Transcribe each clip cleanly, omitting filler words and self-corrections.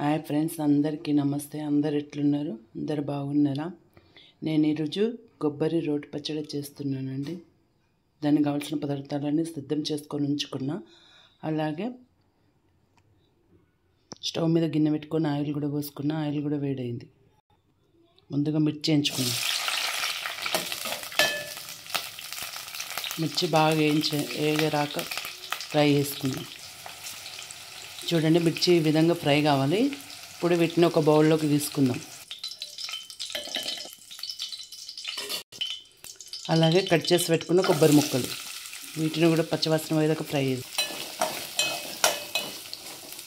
Hi friends, అందరికీ నమస్తే. అందరు ఎట్లున్నారు? అందరు బాగున్నారా? నేను ఈరోజు కొబ్బరి రోటి పచ్చడి చేస్తున్నానండి. దానికి కావాల్సిన పదార్థాలన్నీ సిద్ధం చేసుకొని ఉంచుకున్నా. అలాగే స్టవ్ మీద గిన్నె పెట్టుకొని ఆయిల్ కూడా పోసుకున్నా. ఆయిల్ కూడా వేడైంది. ముందుగా మిర్చి వేయించుకున్నా. మిర్చి బాగా వేగరాక ఫ్రై చేసుకున్నాం. చూడండి, మిర్చి ఈ విధంగా ఫ్రై కావాలి. ఇప్పుడు వీటిని ఒక బౌల్లోకి తీసుకుందాం. అలాగే కట్ చేసి పెట్టుకున్న కొబ్బరి ముక్కలు, వీటిని కూడా పచ్చివాసన పోయేదాకా ఫ్రై చేద్దాం.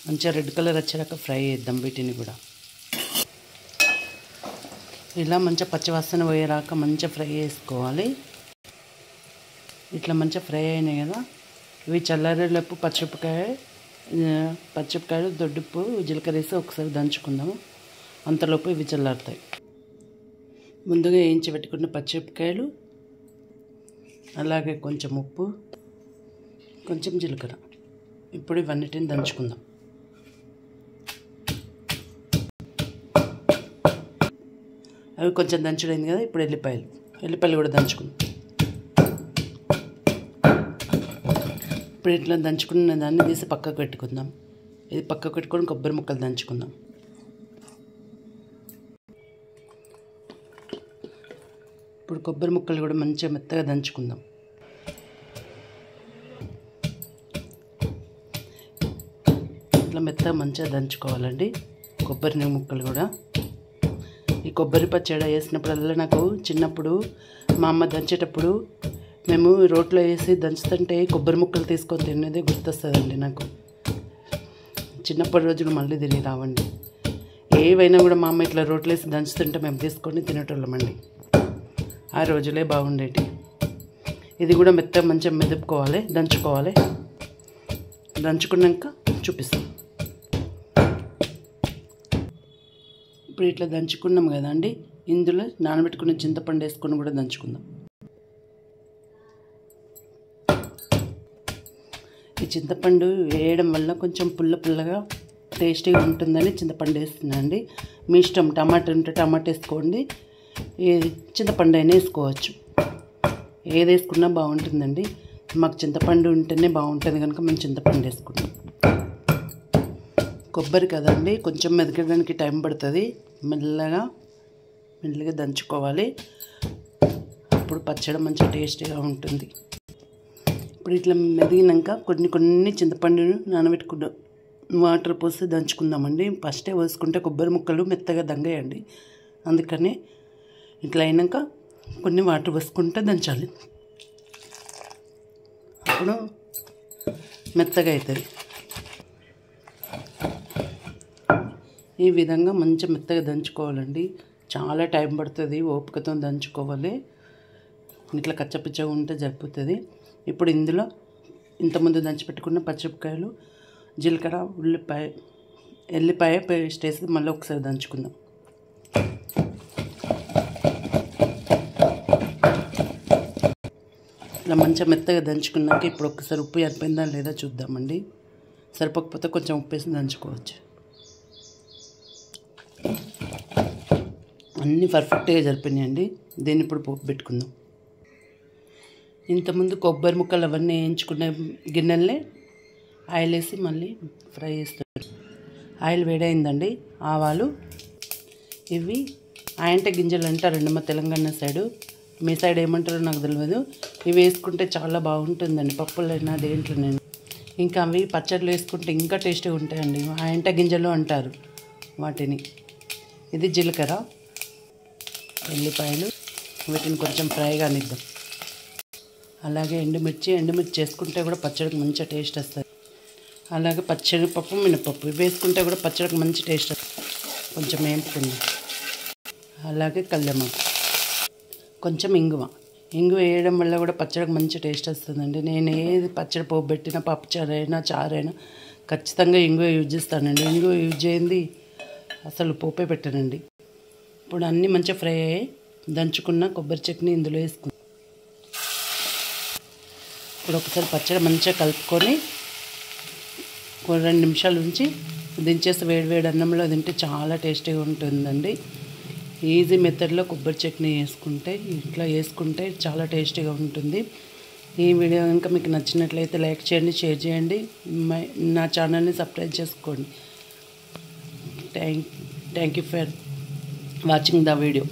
మంచిగా రెడ్ కలర్ వచ్చేదాకా ఫ్రై చేద్దాం. వీటిని కూడా ఇలా మంచిగా పచ్చివాసన పోయేదాకా మంచిగా ఫ్రై చేసుకోవాలి. ఇట్లా మంచిగా ఫ్రై అయినాయి కదా, ఇవి చల్లారేలోపు పచ్చిమిరపకాయలు, దొడ్డుప్పు, జీలకర్ర వేసి ఒకసారి దంచుకుందాము. అంతలోపు ఇవి చల్లారుతాయి. ముందుగా వేయించి పెట్టుకున్న పచ్చిమిరపకాయలు, అలాగే కొంచెం ఉప్పు, కొంచెం జీలకర్ర. ఇప్పుడు ఇవన్నిటిని దంచుకుందాం. అవి కొంచెం దంచుడైంది కదా, ఇప్పుడు ఎల్లిపాయలు కూడా దంచుకుందాం. ఇప్పుడు ఇట్లా దంచుకున్న దాన్ని తీసి పక్కకు పెట్టుకుందాం. ఇది పక్కకు పెట్టుకొని కొబ్బరి ముక్కలు దంచుకుందాం. ఇప్పుడు కొబ్బరి ముక్కలు కూడా మంచిగా మెత్తగా దంచుకుందాం. ఇట్లా మెత్తగా మంచిగా దంచుకోవాలండి కొబ్బరి ముక్కలు కూడా. ఈ కొబ్బరి పచ్చడి వేసినప్పుడల్లా నాకు చిన్నప్పుడు మా అమ్మ దంచేటప్పుడు మేము రోట్లో వేసి దంచుతుంటే కొబ్బరి ముక్కలు తీసుకొని తినేదే గుర్తొస్తుందండి నాకు. చిన్నప్పటి రోజులు మళ్ళీ తిరిగి రావండి. ఏవైనా కూడా మా అమ్మ ఇట్లా రోట్లో వేసి దంచుతుంటే మేము తీసుకొని తినేటోళ్ళమండి. ఆ రోజులే బాగుండేటి. ఇది కూడా మంచిగా మెదుపుకోవాలి, దంచుకోవాలి. దంచుకున్నాక చూపిస్తాం. ఇప్పుడు ఇట్లా దంచుకున్నాం కదండి, ఇందులో నానబెట్టుకున్న చింతపండు వేసుకొని కూడా దంచుకుందాం. ఈ చింతపండు వేయడం వల్ల కొంచెం పుల్లగా టేస్టీగా ఉంటుందని చింతపండు వేస్తున్నానండి. మీ ఇష్టం, టమాటా ఉంటే టమాటా వేసుకోండి, చింతపండు అయినా వేసుకోవచ్చు. ఏది వేసుకున్నా బాగుంటుందండి. మాకు చింతపండు ఉంటేనే బాగుంటుంది కనుక మేము చింతపండు వేసుకుంటాం. కొబ్బరి కదండి, కొంచెం మెదగడానికి టైం పడుతుంది. మెల్లగా దంచుకోవాలి. అప్పుడు పచ్చడి మంచిగా టేస్టీగా ఉంటుంది. ఇప్పుడు ఇట్లా మెదిగినాక కొన్ని చింతపండును నానబెట్టుకున్న వాటర్ పోసి దంచుకుందామండి. ఫస్టే పోసుకుంటే కొబ్బరి ముక్కలు మెత్తగా దంగేయండి. అందుకని ఇట్లా అయినాక కొన్ని వాటర్ పోసుకుంటే దంచాలి. అప్పుడు మెత్తగా అవుతుంది. ఈ విధంగా మంచిగా మెత్తగా దంచుకోవాలండి. చాలా టైం పడుతుంది, ఓపికతో దంచుకోవాలి. ఇట్లా కచ్చపిచ్చగా ఉంటే సరిపోతుంది. ఇప్పుడు ఇందులో ఇంతకుముందు దంచిపెట్టుకున్న పచ్చిమిరపకాయలు, జీలకర్ర, ఎల్లిపాయ పేస్ట్ వేసి మళ్ళీ ఒకసారి దంచుకుందాం. ఇట్లా మంచిగా మెత్తగా దంచుకున్నాక ఇప్పుడు ఒకసారి ఉప్పు సరిపోయిందా లేదా చూద్దామండి. సరిపోకపోతే కొంచెం ఉప్పు వేసి దంచుకోవచ్చు. అన్నీ పర్ఫెక్ట్గా సరిపోయినాయండి. దీన్ని ఇప్పుడు పోపు పెట్టుకుందాం. ఇంతకుముందు కొబ్బరి ముక్కలు అవన్నీ వేయించుకునే గిన్నెలనే ఆయిల్ వేసి మళ్ళీ ఫ్రై చేస్తాడు. ఆయిల్ వేడైందండి. ఆవాలు, ఇవి ఆయంట గింజలు అంటారండి మా తెలంగాణ సైడు. మీ సైడ్ ఏమంటారో నాకు తెలియదు. ఇవి వేసుకుంటే చాలా బాగుంటుందండి, పప్పులైనా దేంట్లోనైనా. ఇంకా అవి పచ్చళ్ళు వేసుకుంటే ఇంకా టేస్టీగా ఉంటాయండి. ఆయంట గింజలు అంటారు వాటిని. ఇది జీలకర్ర, ఎల్లిపాయలు, వీటిని కొంచెం ఫ్రై కానిద్దాం. అలాగే ఎండుమిర్చి వేసుకుంటే కూడా పచ్చడికి మంచి టేస్ట్ వస్తుంది. అలాగే పచ్చడిపప్పు, మినపప్పు ఇవి వేసుకుంటే కూడా పచ్చడికి మంచి టేస్ట్ వస్తుంది. కొంచెం వేపుకుందాం. అలాగే కల్యమాకు, కొంచెం ఇంగువ వేయడం వల్ల కూడా పచ్చడికి మంచి టేస్ట్ వస్తుందండి. నేను ఏది పచ్చడి పోపు పెట్టినా, పప్పుచారైనా చారైనా ఖచ్చితంగా ఇంగువ యూజ్ చేస్తానండి. ఇంగువ యూజ్ చేయండి అసలు పోపే పెట్టానండి. ఇప్పుడు అన్నీ మంచిగా ఫ్రై అయ్యాయి. దంచుకున్న కొబ్బరి చట్నీ ఇందులో వేసుకుందాం. ఇప్పుడు ఒకసారి పచ్చడి మంచిగా కలుపుకొని 2 నిమిషాల నుంచి దించేసి వేడి వేడి అన్నంలో తింటే చాలా టేస్టీగా ఉంటుందండి. ఈజీ మెథడ్లో కొబ్బరి చట్నీ వేసుకుంటే చాలా టేస్టీగా ఉంటుంది. ఈ వీడియో కనుక మీకు నచ్చినట్లయితే లైక్ చేయండి, షేర్ చేయండి, నా ఛానల్ని సబ్స్క్రైబ్ చేసుకోండి. Thank you for watching the video.